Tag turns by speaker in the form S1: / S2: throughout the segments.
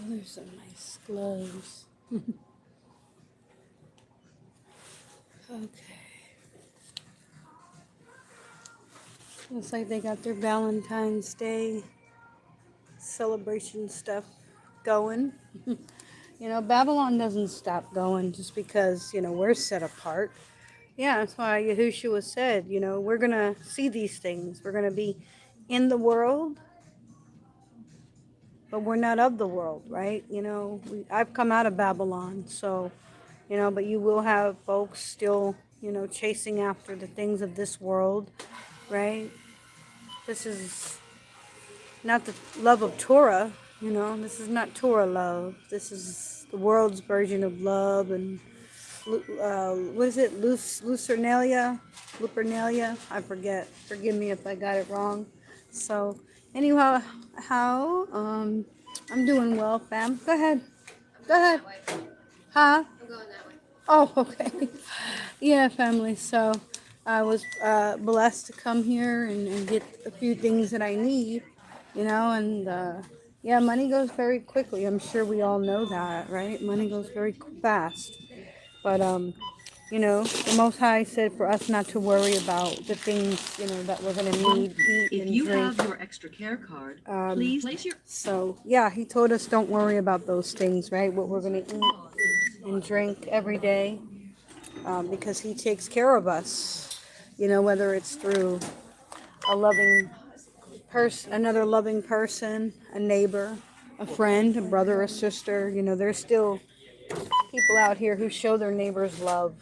S1: there's some nice gloves. Okay. Looks like they got their Valentine's Day celebration stuff going. You know, Babylon doesn't stop going just because, you know, we're set apart. Yeah, that's why Yahushua said, you know, we're going to see these things. We're going to be in the world, but we're not of the world, right? You know, I've come out of Babylon, so, you know, but you will have folks still, you know, chasing after the things of this world, right? This is not the love of Torah, you know, this is not Torah love. This is the world's version of love and, what is it, Lucernalia? Lupernalia? I forget. Forgive me if I got it wrong. So, anyhow, I'm doing well, fam. Go ahead. Go ahead. Huh? I'm going that way. Oh, okay. Yeah, family. So, I was blessed to come here and get a few things that I need, you know, and yeah, money goes very quickly. I'm sure we all know that, right? Money goes very fast. But, you know, the Most High said for us not to worry about the things, you know, that we're going to need, eat,
S2: if
S1: and
S2: you
S1: drink.
S2: have your extra care card, please place your...
S1: So, yeah, he told us don't worry about those things, right? What we're going to eat and drink every day, because he takes care of us, you know, whether it's through a loving person, another loving person, a neighbor, a friend, a brother, a sister. You know, there's still people out here who show their neighbors love.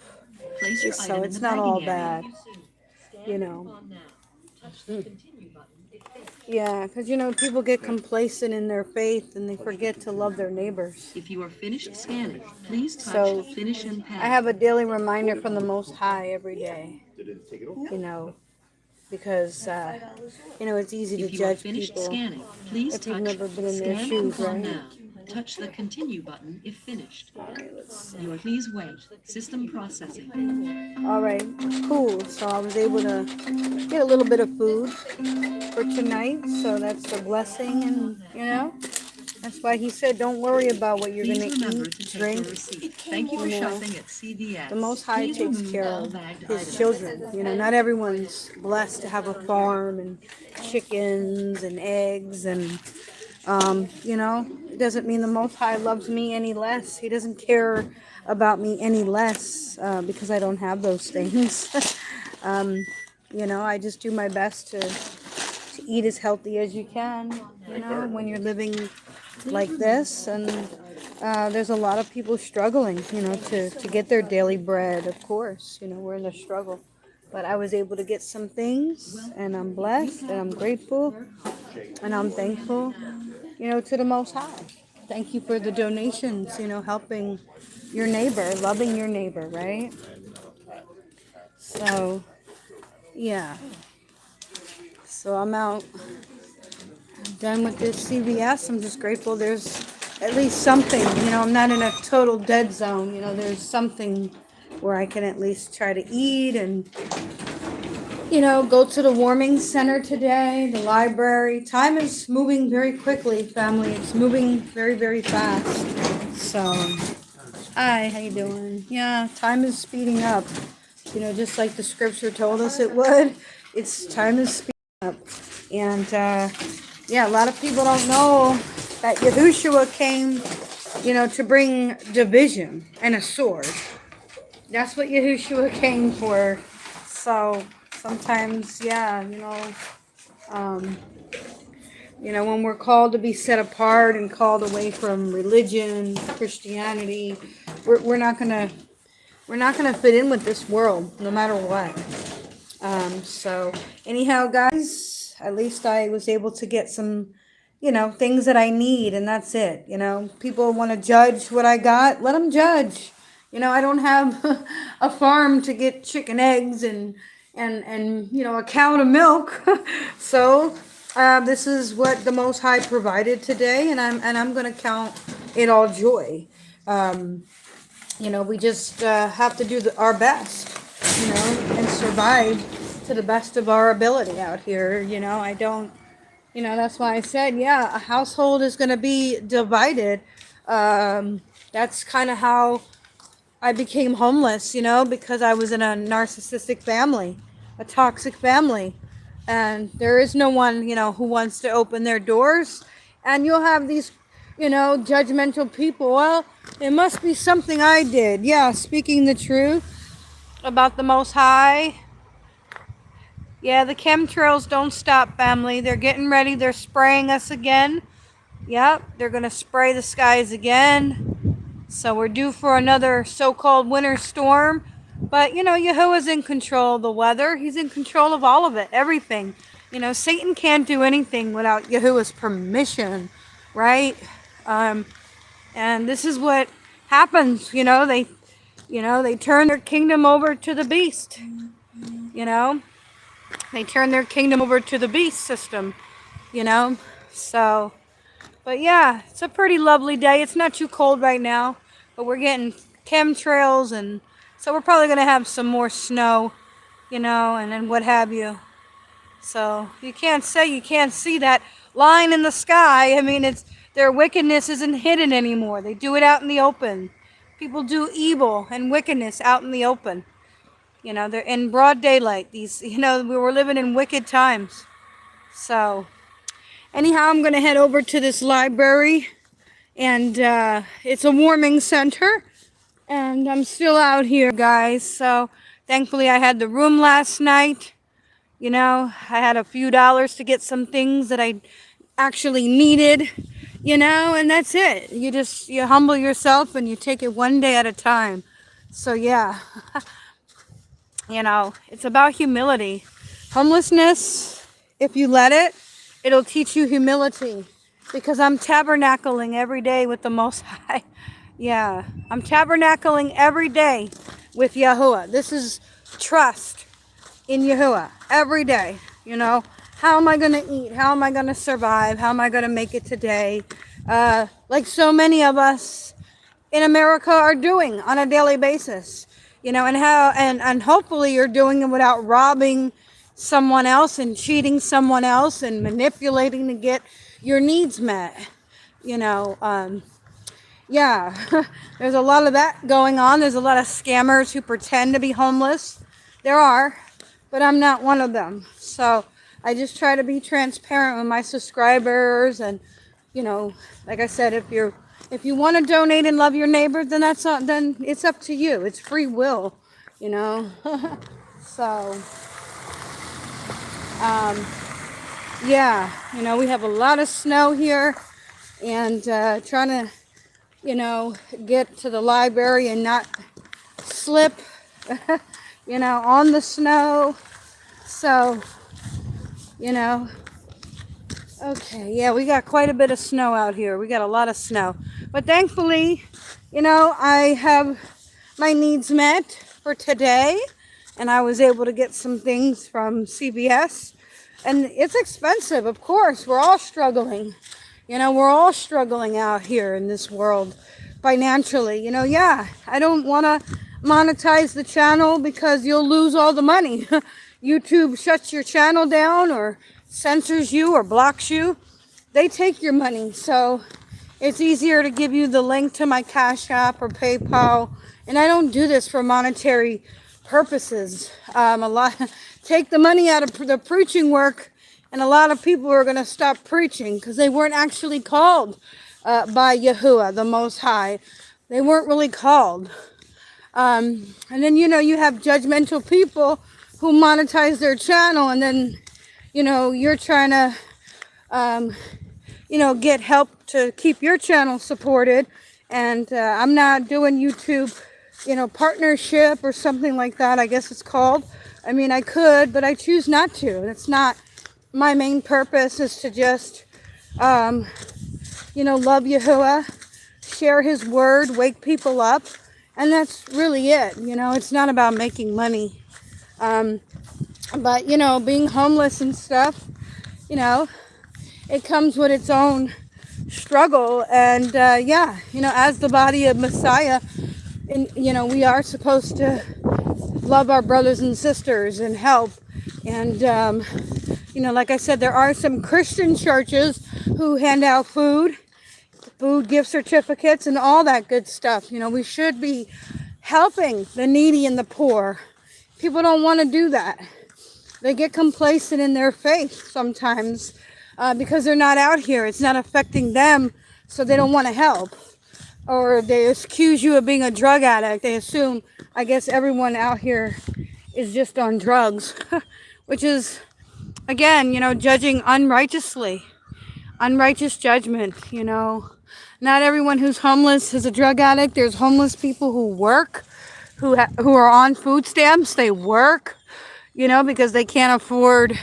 S2: Place your
S1: So
S2: item
S1: it's
S2: in the
S1: not all
S2: bagging area.
S1: bad, you know. Yeah, because, you know, people get complacent in their faith and they forget to love their neighbors.
S2: If you are finished scanning, please touch
S1: So
S2: the Finish and
S1: I
S2: Pay.
S1: have a daily reminder from the Most High every day, you know, because, you know, it's easy to
S2: If you are
S1: judge
S2: finished
S1: people
S2: scanning, please
S1: if you've
S2: touch
S1: never been in their
S2: Scan
S1: shoes,
S2: Coupon
S1: right?
S2: Now. Touch the Continue button if finished.
S1: Okay, let's see.
S2: You are please wait. System processing.
S1: All right, cool. So I was able to get a little bit of food for tonight, so that's a blessing, and, you know, that's why he said don't worry about what you're going
S2: Please
S1: to
S2: remember
S1: eat,
S2: to check
S1: drink.
S2: your receipt. Thank you for
S1: You know,
S2: shopping at CVS.
S1: the Most High
S2: Please
S1: takes
S2: remove
S1: care
S2: all
S1: of
S2: bagged
S1: his
S2: items.
S1: children. You know, not everyone's blessed to have a farm and chickens and eggs and, you know, it doesn't mean the Most High loves me any less. He doesn't care about me any less because I don't have those things. You know, I just do my best to eat as healthy as you can, you know, when you're living like this. And there's a lot of people struggling, you know, to get their daily bread, of course. You know, we're in a struggle. But I was able to get some things, and I'm blessed, and I'm grateful, and I'm thankful, you know, to the Most High. Thank you for the donations, you know, helping your neighbor, loving your neighbor, right? So, yeah. So I'm out. I'm done with this CVS. I'm just grateful there's at least something. You know, I'm not in a total dead zone. You know, there's something where I can at least try to eat and, you know, go to the warming center today, the library. Time is moving very quickly, family. It's moving very, very fast. So, hi, how you doing? Yeah, time is speeding up. You know, just like the scripture told us it would. It's time is speeding up. And, yeah, a lot of people don't know that Yahushua came, you know, to bring division and a sword. That's what Yahushua came for. So sometimes, yeah, you know, when we're called to be set apart and called away from religion, Christianity, we're not gonna fit in with this world, no matter what. So anyhow, guys, at least I was able to get some, you know, things that I need, and that's it. You know, people want to judge what I got, let them judge. You know, I don't have a farm to get chicken eggs and you know, a cow to milk. So this is what the Most High provided today, and I'm going to count it all joy. You know, we just have to do our best, you know, and survive to the best of our ability out here. You know, I don't You know, that's why I said, yeah, a household is going to be divided. That's kind of how I became homeless, you know, because I was in a narcissistic family, a toxic family. And there is no one, you know, who wants to open their doors. And you'll have these, you know, judgmental people. Well, it must be something I did. Yeah, speaking the truth about the Most High. Yeah, the chemtrails don't stop, family. They're getting ready. They're spraying us again. Yep, they're going to spray the skies again. So we're due for another so-called winter storm. But, you know, Yahuwah's in control of the weather. He's in control of all of it, everything. You know, Satan can't do anything without Yahuwah's permission, right? And this is what happens, you know, they turn their kingdom over to the beast, you know. They turn their kingdom over to the beast system, you know. So, but yeah, it's a pretty lovely day. It's not too cold right now, but we're getting chemtrails, and so we're probably going to have some more snow, you know, and then what have you. So you can't say you can't see that line in the sky. I mean, it's their wickedness isn't hidden anymore. They do it out in the open. People do evil and wickedness out in the open. You know, they're in broad daylight. These, you know, we were living in wicked times. So, anyhow, I'm going to head over to this library. And it's a warming center. And I'm still out here, guys. So, thankfully, I had the room last night. You know, I had a few dollars to get some things that I actually needed. You know, and that's it. You humble yourself and you take it one day at a time. So, yeah. You know, it's about humility. Homelessness, if you let it, it'll teach you humility. Because I'm tabernacling every day with the Most High. Yeah, I'm tabernacling every day with Yahuwah. This is trust in Yahuwah every day. You know, how am I going to eat? How am I going to survive? How am I going to make it today? Like so many of us in America are doing on a daily basis. You know, and hopefully you're doing it without robbing someone else and cheating someone else and manipulating to get your needs met. You know, yeah, there's a lot of that going on. There's a lot of scammers who pretend to be homeless. There are, but I'm not one of them. So I just try to be transparent with my subscribers. And, you know, like I said, if you want to donate and love your neighbor, then then it's up to you. It's free will, you know. So, yeah, you know, we have a lot of snow here, and trying to, you know, get to the library and not slip, you know, on the snow. So, you know. Okay, yeah, we got quite a bit of snow out here. We got a lot of snow. But thankfully, you know, I have my needs met for today. And I was able to get some things from CVS. And it's expensive, of course. We're all struggling. You know, we're all struggling out here in this world financially. You know, yeah, I don't want to monetize the channel because you'll lose all the money. YouTube shuts your channel down or censors you or blocks you. They take your money. So it's easier to give you the link to my Cash App or PayPal. And I don't do this for monetary purposes. Take the money out of the preaching work, and a lot of people are going to stop preaching because they weren't actually called by Yahuwah, the Most High. They weren't really called. And then, you know, you have judgmental people who monetize their channel, and then, you know, you're trying to, you know, get help to keep your channel supported. And I'm not doing YouTube, you know, partnership or something like that, I guess it's called. I mean, I could, but I choose not to. That's not my main purpose, is to just, you know, love Yahuwah, share his word, wake people up. And that's really it. You know, it's not about making money. But, you know, being homeless and stuff, you know, it comes with its own struggle. And, yeah, you know, as the body of Messiah, and, you know, we are supposed to love our brothers and sisters and help. And, You know, like I said, there are some Christian churches who hand out food gift certificates, and all that good stuff. You know, we should be helping the needy and the poor. People don't want to do that. They get complacent in their faith sometimes because they're not out here. It's not affecting them, so they don't want to help. Or they accuse you of being a drug addict. They assume, I guess, everyone out here is just on drugs, which is, again, you know, judging unrighteously. Unrighteous judgment, you know. Not everyone who's homeless is a drug addict. There's homeless people who work, who are on food stamps. They work, you know, because they can't afford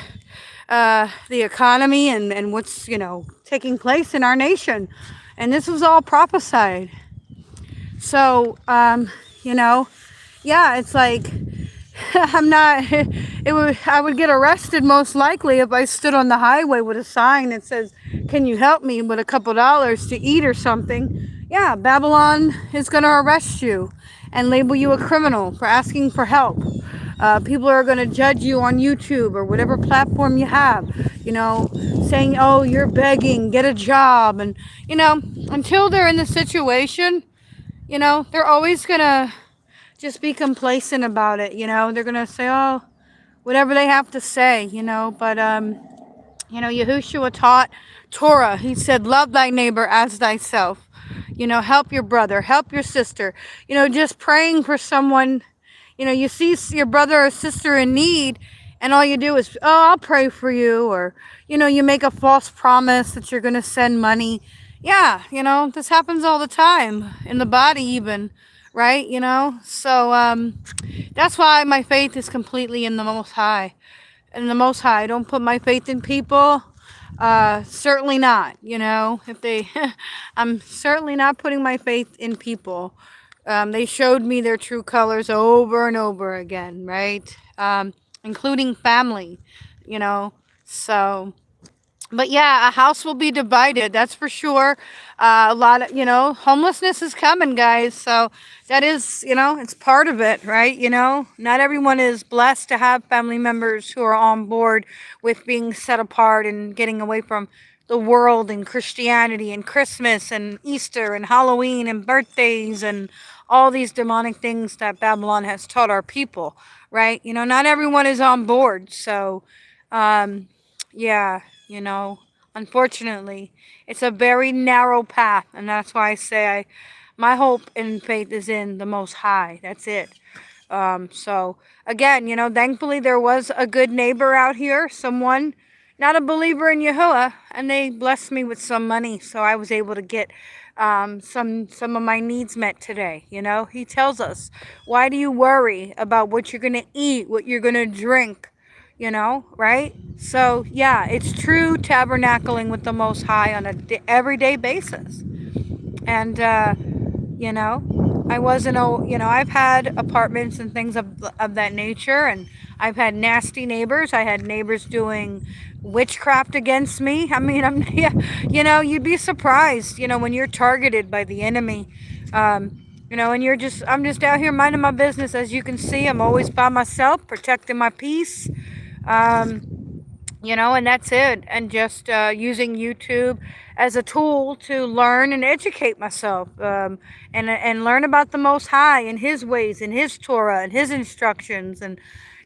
S1: the economy and what's, you know, taking place in our nation. And this was all prophesied. So, you know, yeah, it's like, I would get arrested most likely if I stood on the highway with a sign that says, can you help me with a couple dollars to eat or something? Yeah, Babylon is going to arrest you and label you a criminal for asking for help. People are going to judge you on YouTube or whatever platform you have, you know, saying, oh, you're begging, get a job. And, you know, until they're in the situation, you know, they're always going to just be complacent about it, you know. They're going to say, oh, whatever they have to say, you know. But, you know, YAHUSHUA taught Torah. He said, love thy neighbor as thyself. You know, help your brother, help your sister. You know, just praying for someone. You know, you see your brother or sister in need, and all you do is, oh, I'll pray for you. Or, you know, you make a false promise that you're going to send money. Yeah, you know, this happens all the time, in the body even, right? You know, so that's why my faith is completely in the Most High. In the Most High. I don't put my faith in people. Certainly not, you know. If they, I'm certainly not putting my faith in people. They showed me their true colors over and over again, right? Including family, you know. So, but yeah, a house will be divided, that's for sure. A lot of, you know, homelessness is coming, guys. So that is, you know, it's part of it, right? You know, not everyone is blessed to have family members who are on board with being set apart and getting away from the world and Christianity and Christmas and Easter and Halloween and birthdays and all these demonic things that Babylon has taught our people, right? You know, not everyone is on board. So, yeah, you know, unfortunately, it's a very narrow path, and that's why I say my hope and faith is in the Most High. That's it. So, again, you know, thankfully there was a good neighbor out here, someone, not a believer in Yahuwah, and they blessed me with some money, so I was able to get some of my needs met today. You know, he tells us, why do you worry about what you're going to eat, what you're going to drink? You know, right? So, yeah, it's true tabernacling with the Most High on a everyday basis. And, you know, I wasn't, you know, I've had apartments and things of that nature, and I've had nasty neighbors. I had neighbors doing witchcraft against me. I mean, yeah, you know, you'd be surprised, you know, when you're targeted by the enemy. You know, and I'm just out here minding my business. As you can see, I'm always by myself, protecting my peace. You know, and that's it. And just using YouTube as a tool to learn and educate myself, and learn about the Most High and His ways and His Torah and His instructions, and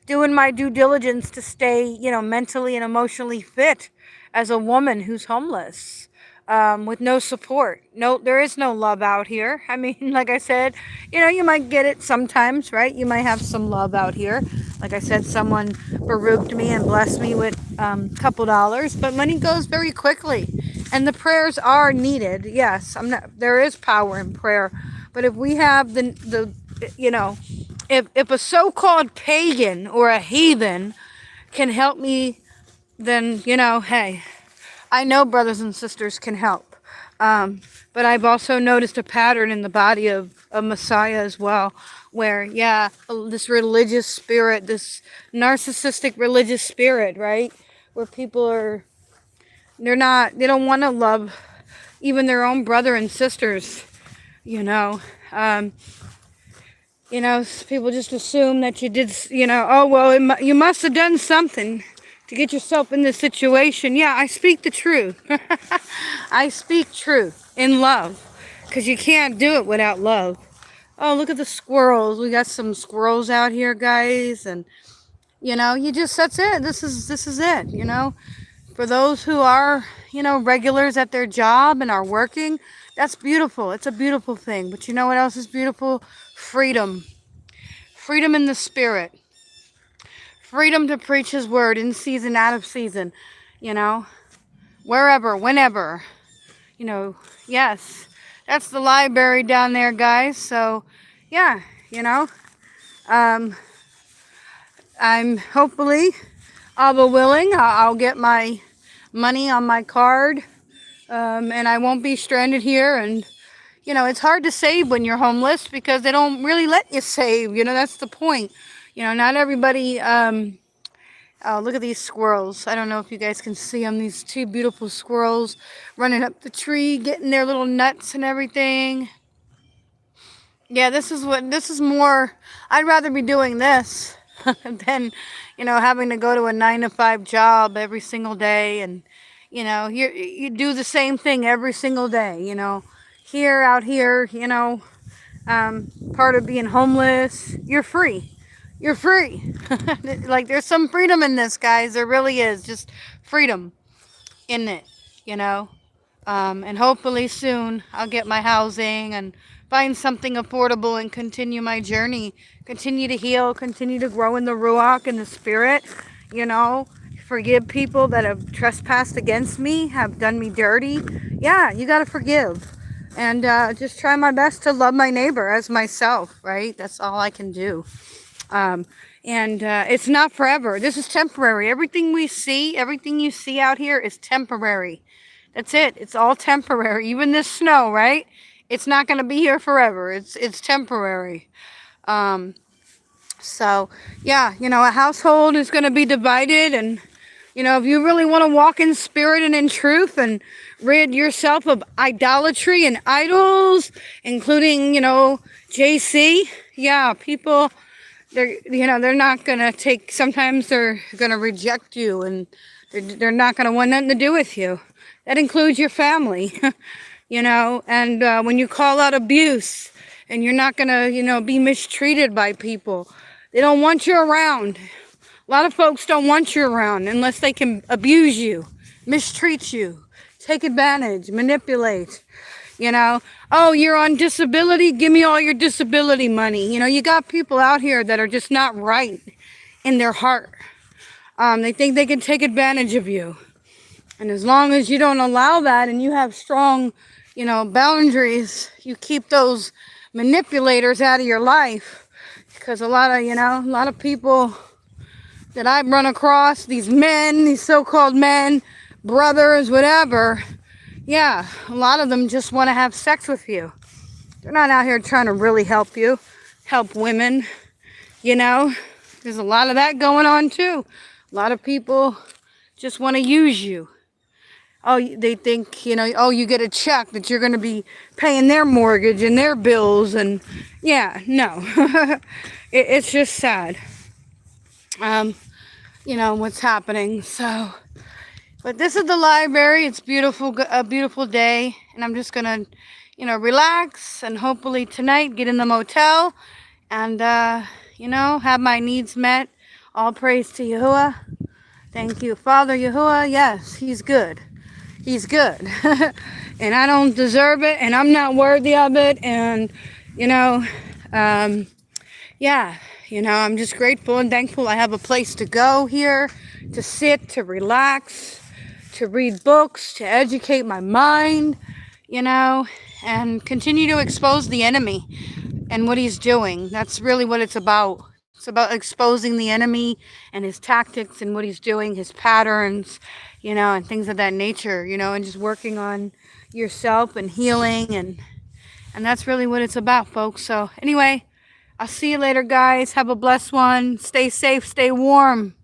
S1: doing my due diligence to stay, you know, mentally and emotionally fit as a woman who's homeless. With no support. No, there is no love out here. I mean, like I said, you know, you might get it sometimes, right? You might have some love out here. Like I said, someone baruched me and blessed me with a couple dollars, but money goes very quickly, and the prayers are needed. Yes, there is power in prayer, but if we have the you know, if a so-called pagan or a heathen can help me, then, you know, hey, I know brothers and sisters can help. But I've also noticed a pattern in the body of Messiah as well, where, yeah, this religious spirit, this narcissistic religious spirit, right? Where people they don't want to love even their own brother and sisters, you know. You know, people just assume that you did, you know, oh, well, you must have done something. to get yourself in this situation. Yeah, I speak the truth. I speak truth in love, because you can't do it without love. Oh, look at the squirrels. We got some squirrels out here, guys, and you know, that's it. This is it, you know. For those who are, you know, regulars at their job and are working, that's beautiful. It's a beautiful thing. But you know what else is beautiful? Freedom. Freedom in the spirit. Freedom to preach his word in season, out of season, you know, wherever, whenever, you know. Yes, that's the library down there, guys. So yeah, you know, I'm hopefully, Allah willing, I'll get my money on my card, and I won't be stranded here. And you know, it's hard to save when you're homeless because they don't really let you save. You know, that's the point. You know, not everybody. Oh, look at these squirrels. I don't know if you guys can see them. These two beautiful squirrels running up the tree, getting their little nuts and everything. Yeah, this is more, I'd rather be doing this than, you know, having to go to a 9-to-5 job every single day. And, you know, you do the same thing every single day, you know. Out here, you know, part of being homeless, you're free. You're free. Like, there's some freedom in this, guys. There really is. Just freedom in it, you know. And hopefully soon I'll get my housing and find something affordable and continue my journey. Continue to heal. Continue to grow in the Ruach, in the spirit, you know. Forgive people that have trespassed against me, have done me dirty. Yeah, you got to forgive. And just try my best to love my neighbor as myself, right? That's all I can do. It's not forever. This is temporary. Everything we see, everything you see out here is temporary. That's it. It's all temporary. Even this snow, right? It's not going to be here forever. It's temporary. So, yeah, you know, a household is going to be divided. And, you know, if you really want to walk in spirit and in truth and rid yourself of idolatry and idols, including, you know, JC, yeah, people, they're not going to take, sometimes they're going to reject you, and they're not going to want nothing to do with you. That includes your family, you know. And when you call out abuse and you're not going to, you know, be mistreated by people, they don't want you around. A lot of folks don't want you around unless they can abuse you, mistreat you, take advantage, manipulate, you know. Oh, you're on disability? Give me all your disability money. You know, you got people out here that are just not right in their heart. They think they can take advantage of you. And as long as you don't allow that and you have strong, you know, boundaries, you keep those manipulators out of your life. Because a lot of people that I've run across, these men, these so-called men, brothers, whatever, yeah, a lot of them just want to have sex with you. They're not out here trying to really help you, help women, you know. There's a lot of that going on too. A lot of people just want to use you. Oh, they think, you know, oh, you get a check that you're going to be paying their mortgage and their bills. And yeah, no, it's just sad, you know, what's happening. So, but this is the library. It's beautiful, a beautiful day. And I'm just going to, you know, relax and hopefully tonight get in the motel and, you know, have my needs met. All praise to Yahuwah. Thank you, Father Yahuwah. Yes, he's good. He's good. And I don't deserve it, and I'm not worthy of it. And, you know, yeah, you know, I'm just grateful and thankful I have a place to go here, to sit, to relax, to read books, to educate my mind, you know, and continue to expose the enemy and what he's doing. That's really what it's about. It's about exposing the enemy and his tactics and what he's doing, his patterns, you know, and things of that nature, you know, and just working on yourself and healing. And that's really what it's about, folks. So anyway, I'll see you later, guys. Have a blessed one. Stay safe, stay warm.